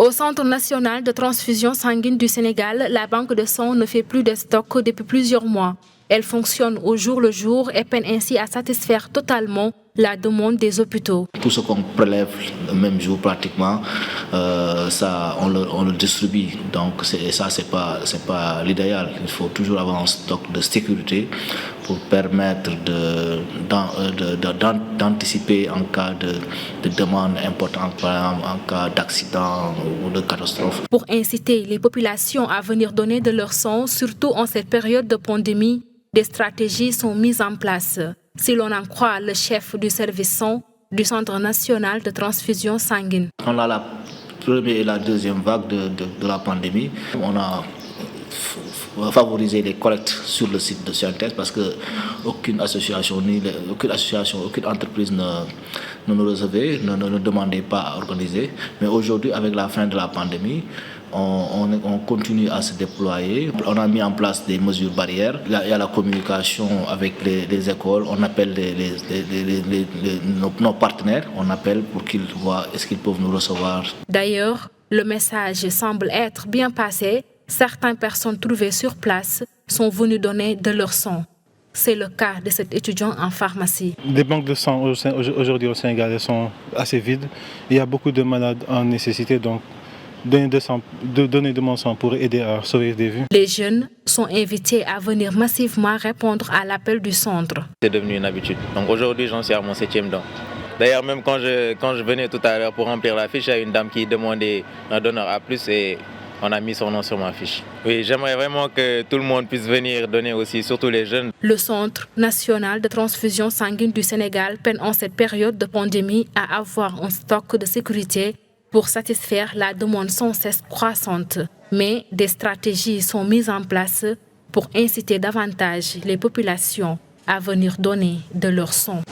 Au Centre national de transfusion sanguine du Sénégal, la banque de sang ne fait plus de stock depuis plusieurs mois. Elle fonctionne au jour le jour et peine ainsi à satisfaire totalement la demande des hôpitaux. Tout ce qu'on prélève le même jour pratiquement, on le distribue. Donc ça, c'est pas l'idéal. Il faut toujours avoir un stock de sécurité pour permettre d'anticiper en cas de demande importante, par exemple en cas d'accident ou de catastrophe. Pour inciter les populations à venir donner de leur sang, surtout en cette période de pandémie, des stratégies sont mises en place. Si l'on en croit le chef du service sang du Centre national de transfusion sanguine. On a la première et la deuxième vague de la pandémie. On a favoriser les collectes sur le site de Scientest parce qu'aucune association, aucune entreprise ne nous recevait, ne demandait pas à organiser. Mais aujourd'hui, avec la fin de la pandémie, on continue à se déployer. On a mis en place des mesures barrières. Il y a la communication avec les écoles. On appelle nos partenaires. On appelle pour qu'ils voient est-ce qu'ils peuvent nous recevoir. D'ailleurs, le message semble être bien passé. Certaines personnes trouvées sur place sont venues donner de leur sang. C'est le cas de cet étudiant en pharmacie. Les banques de sang aujourd'hui au Sénégal sont assez vides. Il y a beaucoup de malades en nécessité, donc donner de mon sang pour aider à sauver des vies. Les jeunes sont invités à venir massivement répondre à l'appel du centre. C'est devenu une habitude. Donc aujourd'hui, j'en suis à mon 7e don. D'ailleurs, même quand je venais tout à l'heure pour remplir la fiche, il y a une dame qui demandait un donneur à plus et on a mis son nom sur ma fiche. Oui, j'aimerais vraiment que tout le monde puisse venir donner aussi, surtout les jeunes. Le Centre national de transfusion sanguine du Sénégal peine en cette période de pandémie à avoir un stock de sécurité pour satisfaire la demande sans cesse croissante. Mais des stratégies sont mises en place pour inciter davantage les populations à venir donner de leur sang.